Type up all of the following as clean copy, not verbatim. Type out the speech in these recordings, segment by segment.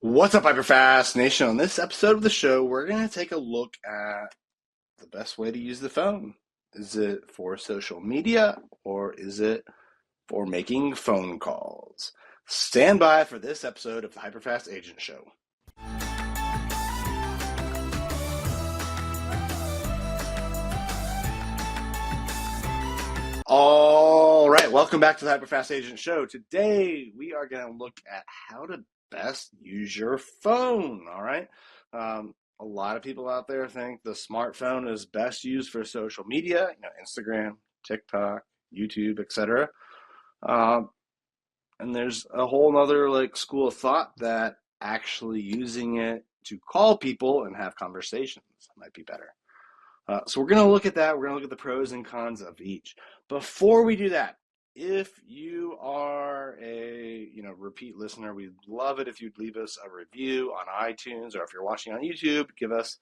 What's up, HyperFast Nation? On this episode of the show, we're going to take a look at the best way to use the phone. Is it for social media or is it for making phone calls? Stand by for this episode of the HyperFast Agent Show. All right, welcome back to the HyperFast Agent Show. Today, we are going to look at how to best use your phone, all right? A lot of people out there think the smartphone is best used for social media, Instagram, TikTok, YouTube, etc. And there's a whole other school of thought that actually using it to call people and have conversations might be better. So we're going to look at that. We're going to look at the pros and cons of each. Before we do that, if you are a repeat listener, we'd love it if you'd leave us a review on iTunes, or if you're watching on YouTube, give us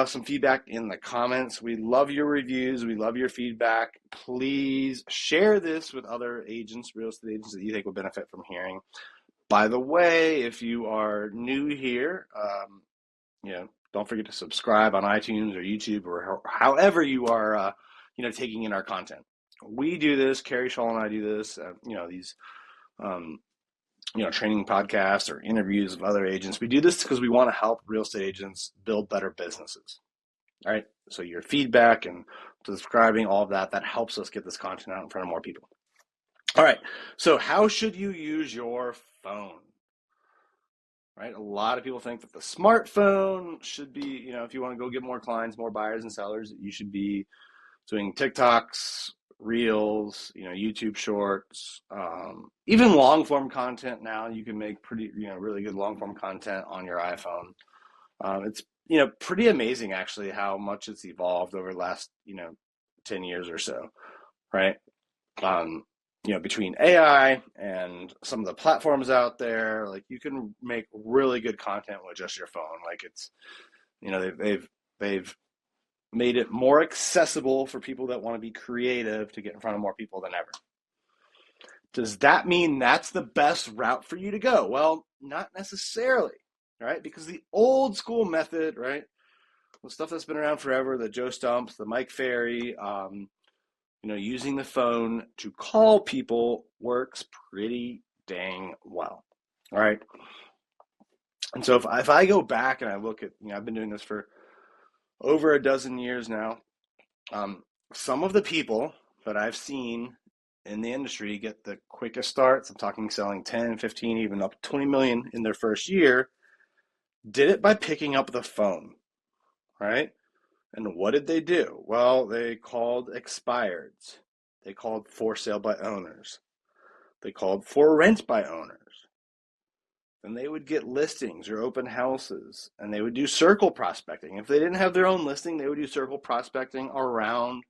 some feedback in the comments. We love your reviews. We love your feedback. Please share this with other agents, real estate agents that you think will benefit from hearing. By the way, if you are new here, don't forget to subscribe on iTunes or YouTube or however you are, taking in our content. We do this. Carrie Shaw and I do this. These, training podcasts or interviews of other agents. We do this because we want to help real estate agents build better businesses. All right. So your feedback and subscribing, all of that helps us get this content out in front of more people. All right. So how should you use your phone? Right? A lot of people think that the smartphone should be, if you want to go get more clients, more buyers and sellers, you should be doing TikToks, Reels, YouTube Shorts, even long form content. Now you can make pretty, really good long form content on your iPhone. It's, pretty amazing actually how much it's evolved over the last, 10 years or so, right? Between AI and some of the platforms out there, you can make really good content with just your phone. It's, they've made it more accessible for people that want to be creative to get in front of more people than ever. Does that mean that's the best route for you to go? Well, not necessarily, right? Because the old school method, right, the stuff that's been around forever, the Joe Stumps, the Mike Ferry, using the phone to call people works pretty dang well. All right. And so if I go back and I look at, I've been doing this for over a dozen years now. Some of the people that I've seen in the industry get the quickest starts, I'm talking selling 10, 15, even up to 20 million in their first year, did it by picking up the phone, right? And what did they do? Well, they called expireds. They called for sale by owners. They called for rent by owners. Then they would get listings or open houses, and they would do circle prospecting. If they didn't have their own listing, they would do circle prospecting around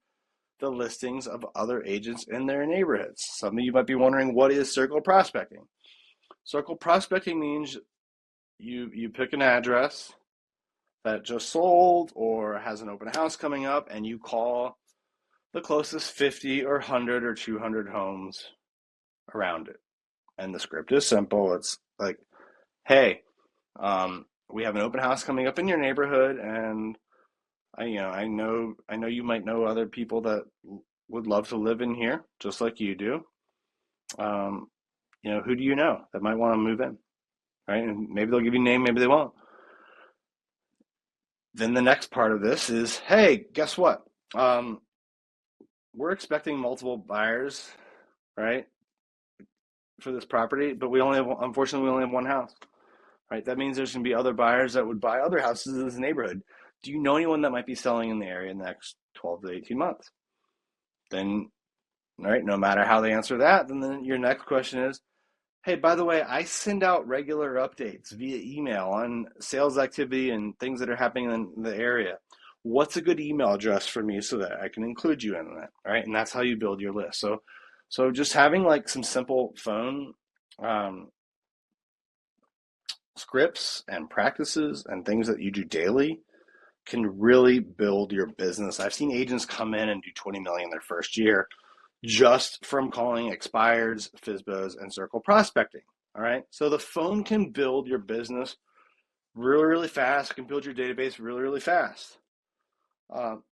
the listings of other agents in their neighborhoods. Some of you might be wondering, what is circle prospecting? Circle prospecting means you pick an address that just sold or has an open house coming up, and you call the closest 50 or 100 or 200 homes around it. And the script is simple. It's like, hey, we have an open house coming up in your neighborhood, and I know you might know other people that would love to live in here just like you do. Who do you know that might want to move in, right? And maybe they'll give you a name, maybe they won't. Then the next part of this is, hey, guess what? We're expecting multiple buyers, right, for this property, but unfortunately, we only have one house, right? That means there's going to be other buyers that would buy other houses in this neighborhood. Do you know anyone that might be selling in the area in the next 12 to 18 months? Then, right, no matter how they answer that, then your next question is, hey, by the way, I send out regular updates via email on sales activity and things that are happening in the area. What's a good email address for me so that I can include you in that, right? And that's how you build your list. So just having some simple phone scripts and practices and things that you do daily can really build your business. I've seen agents come in and do 20 million their first year just from calling expireds, FSBOs, and circle prospecting. All right. So the phone can build your business really, really fast. It can build your database really, really fast. Um,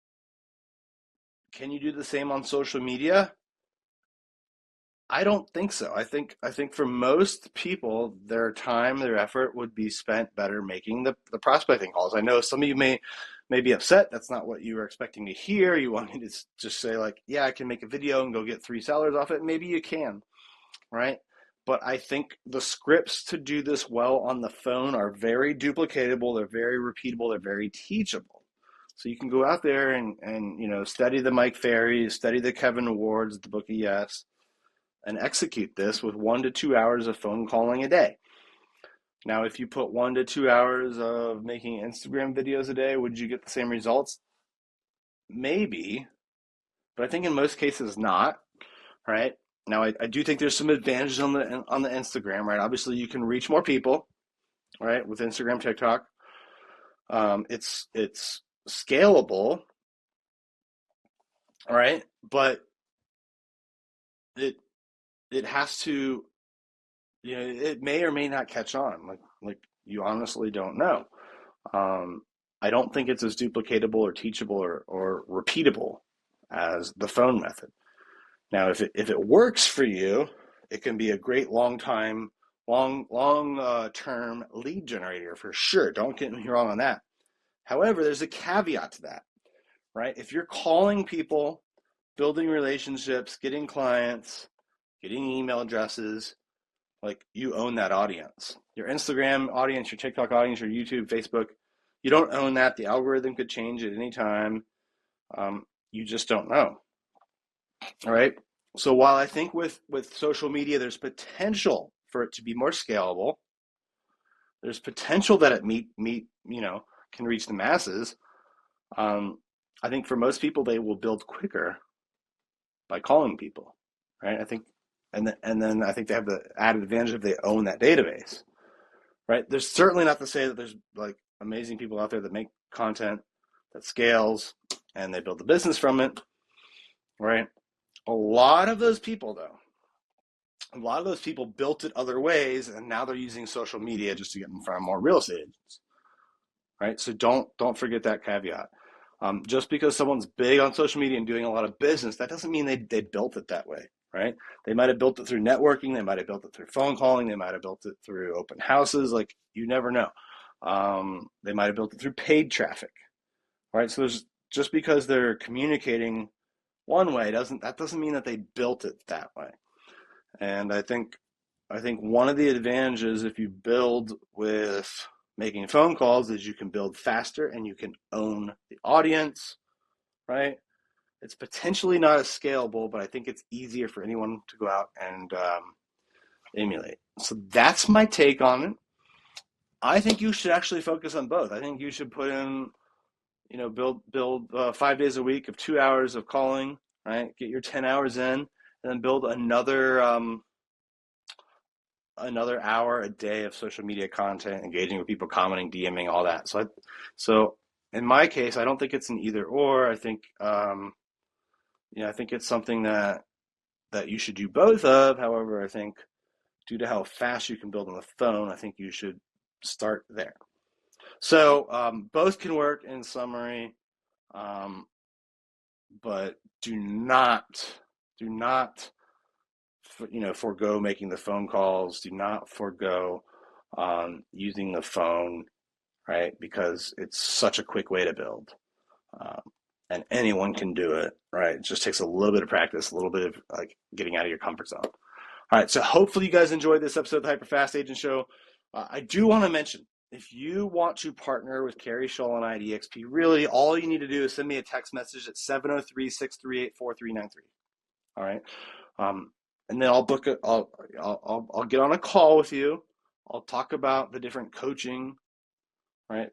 can you do the same on social media? I don't think so. I think for most people, their time, their effort would be spent better making the prospecting calls. I know some of you may be upset. That's not what you were expecting to hear. You want me to just say like, yeah, I can make a video and go get 3 sellers off it. Maybe you can, right? But I think the scripts to do this well on the phone are very duplicatable. They're very repeatable. They're very teachable. So you can go out there and study the Mike Ferries, study the Kevin Wards, the Book of Yes, and execute this with 1 to 2 hours of phone calling a day. Now, if you put 1 to 2 hours of making Instagram videos a day, would you get the same results? Maybe, but I think in most cases not, right? Now, I do think there's some advantages on the Instagram, right? Obviously, you can reach more people, right, with Instagram, TikTok. It's scalable, right? But it has to, it may or may not catch on. Like you honestly don't know. Um, I don't think it's as duplicatable or teachable or repeatable as the phone method. Now, if it works for you, it can be a great long term lead generator for sure. Don't get me wrong on that. However, there's a caveat to that, right? If you're calling people, building relationships, getting clients, getting email addresses, like you own that audience. Your Instagram audience, your TikTok audience, your YouTube, Facebook, you don't own that. The algorithm could change at any time. You just don't know. All right. So while I think with social media, there's potential for it to be more scalable. There's potential that it can reach the masses. I think for most people, they will build quicker by calling people, right? I think, and then I think they have the added advantage if they own that database, right? There's certainly not to say that there's like amazing people out there that make content that scales and they build the business from it, right? A lot of those people, though, built it other ways, and now they're using social media just to get in front of more real estate agents, right? So don't forget that caveat. Just because someone's big on social media and doing a lot of business, that doesn't mean they built it that way, right? They might have built it through networking. They might have built it through phone calling. They might have built it through open houses. Like, you never know. They might have built it through paid traffic, right? So just because they're communicating one way doesn't mean that they built it that way. And I think one of the advantages if you build with making phone calls is you can build faster and you can own the audience, right? It's potentially not as scalable, but I think it's easier for anyone to go out and emulate. So that's my take on it. I think you should actually focus on both. I think you should put in, build 5 days a week of 2 hours of calling, right? Get your 10 hours in, and then build another hour a day of social media content, engaging with people, commenting, DMing, all that. So in my case, I don't think it's an either or. I think I think it's something that you should do both of. However, I think due to how fast you can build on the phone, I think you should start there. So both can work in summary, but do not forego making the phone calls. Do not forego using the phone, right? Because it's such a quick way to build. And anyone can do it, right? It just takes a little bit of practice, a little bit of like getting out of your comfort zone. All right, so hopefully you guys enjoyed this episode of the HyperFast Agent Show. I do want to mention, if you want to partner with Carrie Shull and I at eXp, really all you need to do is send me a text message at 703-638-4393. All right. And then I'll book it. I'll get on a call with you. I'll talk about the different coaching, right?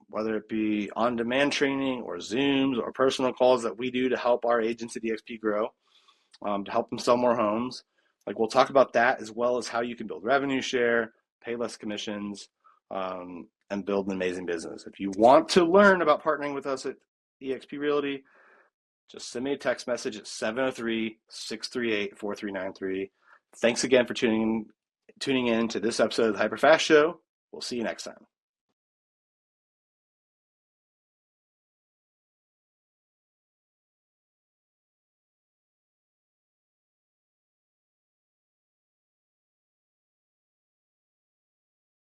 Whether it be on-demand training or Zooms or personal calls that we do to help our agents at eXp grow, to help them sell more homes. Like, we'll talk about that, as well as how you can build revenue share, pay less commissions, and build an amazing business. If you want to learn about partnering with us at eXp Realty, just send me a text message at 703-638-4393. Thanks again for tuning tuning in to this episode of the HyperFast Show. We'll see you next time.